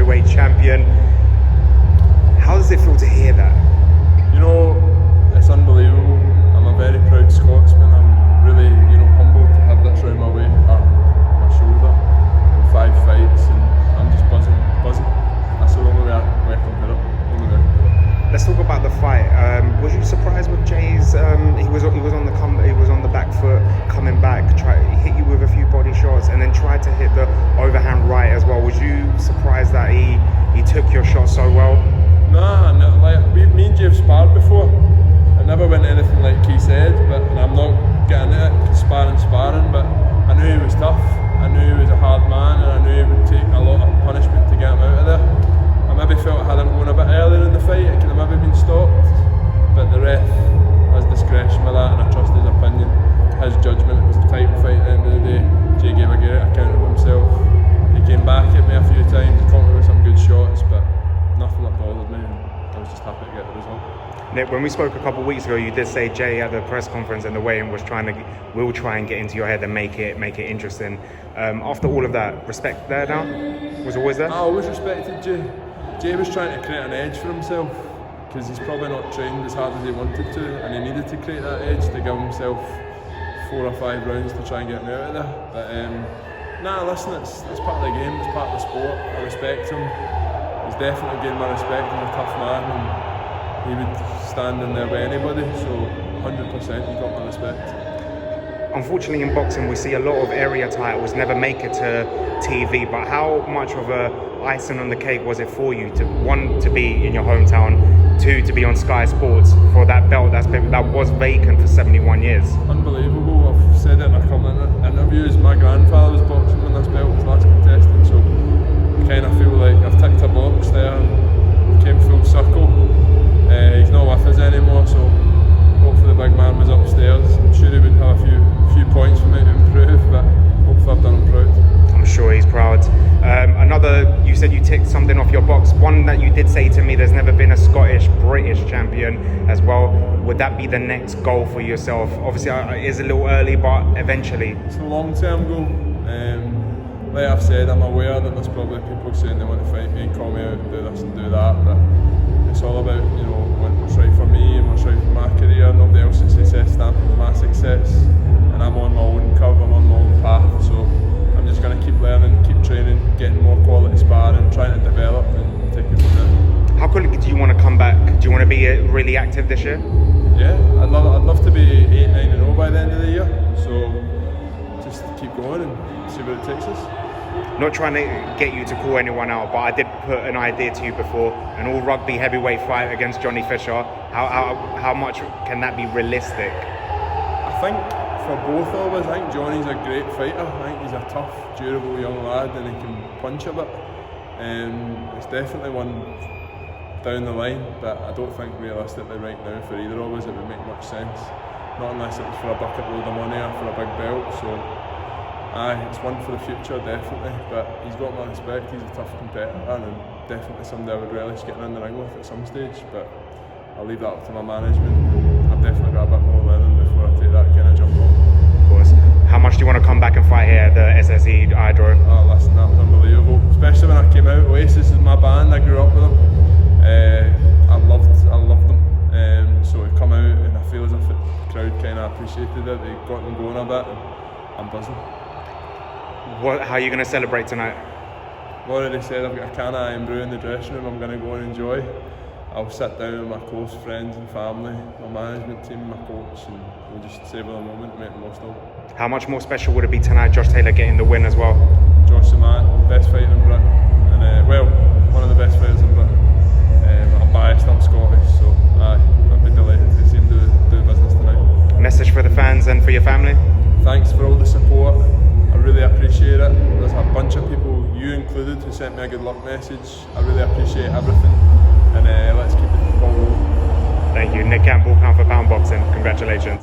heavyweight champion. How does it feel to hear that? You know, it's unbelievable. I'm a very proud Scotsman. I'm really, humbled to have this round my shoulder in 5 fights, and I'm just buzzing. That's the only way I can put it. Let's talk about the fight. Was you surprised with Jay's? He was on the back foot, coming back, hit you with a few body shots, and then tried to hit the overhand right as well. Was you surprised that he took your shot so well? Nah, me and Jay have sparred before. I never went anything like he said, and I'm not getting it, sparring, but I knew he was tough. I knew he was a hard man, and I knew he would take a lot of punishment to get him out of there. I maybe felt had him going a bit earlier in the fight, it could have maybe been stopped, but the ref has discretion with that, and I trust his opinion, his judgment. It was a tight fight at the end of the day. Jay gave a great account of himself. He came back at me a few times, caught me with some good shots, but nothing that bothered me, and I was just happy to get the result. Nick, when we spoke a couple of weeks ago, you did say Jay at the press conference and the weigh-in will try and get into your head and make it interesting. After all of that, respect there now? Was always there? I always respected Jay. Jay was trying to create an edge for himself because he's probably not trained as hard as he wanted to, and he needed to create that edge to give himself 4 or 5 rounds to try and get him out of there. But listen, it's part of the game, it's part of the sport. I respect him. He's definitely gained my respect. He's a tough man, and he would stand in there with anybody, so 100% he got my respect. Unfortunately in boxing we see a lot of area titles never make it to TV, but how much of a icing on the cake was it for you to, 1, to be in your hometown, 2, to be on Sky Sports for that belt that was vacant for 71 years? Unbelievable. I've said it in a couple of interviews. My grandfather was boxing when this belt was last contested, so I kind of feel like I've ticked a box there, came full circle. He's not with us anymore, so hopefully the big man was upstairs. I'm sure he would have a few points for me to improve, but hopefully I've done him proud. I'm sure he's proud. You said you ticked something off your box. One that you did say to me, there's never been a British champion as well. Would that be the next goal for yourself? Obviously it is a little early, but eventually. It's a long-term goal. Like I've said, I'm aware that there's probably people saying they want to fight me and call me out and do this and do that, but it's all about, what's right for me and what's right for my career. Nobody else's success stamping my success, and I'm on my own curve, I'm on my own path, so I'm just going to keep learning, keep training, getting more quality sparring, trying to develop and take it from there. How quickly do you want to come back? Do you want to be really active this year? Yeah, I'd love to be 8-9-0 by the end of the year, so just keep going and see where it takes us. Not trying to get you to call anyone out, but I did put an idea to you before, an all-rugby heavyweight fight against Johnny Fisher. How much can that be realistic? I think for both of us, I think Johnny's a great fighter. I think he's a tough, durable young lad, and he can punch a bit. It's definitely one down the line, but I don't think realistically right now for either of us it would make much sense. Not unless it was for a bucket load of money or for a big belt. So it's one for the future, definitely, but he's got my respect. He's a tough competitor and definitely somebody I would relish getting in the ring with at some stage, but I'll leave that up to my management. I've definitely got a bit more learning before I take that kind of jump on. Of course. How much do you want to come back and fight here at the SSE Hydro? Oh, listen, that was unbelievable. Especially when I came out. Oasis is my band, I grew up with them. I loved them. So to come out, and I feel as if the crowd kind of appreciated it. They got them going a bit, and I'm buzzing. How are you going to celebrate tonight? I've already said I've got a can of iron brew in the dressing room I'm going to go and enjoy. I'll sit down with my close friends and family, my management team, my coach, and we'll just savour the moment and make the most of it. How much more special would it be tonight, Josh Taylor getting the win as well? Josh the man, best fighter in Britain, and one of the best fighters in Britain. I'm biased, I'm Scottish, so I'd be delighted to see him do business tonight. Message for the fans and for your family? Thanks for all the support. I really appreciate it. There's a bunch of people, you included, who sent me a good luck message. I really appreciate everything, and let's keep the ball rolling. Thank you. Nick Campbell, pound for pound boxing. Congratulations.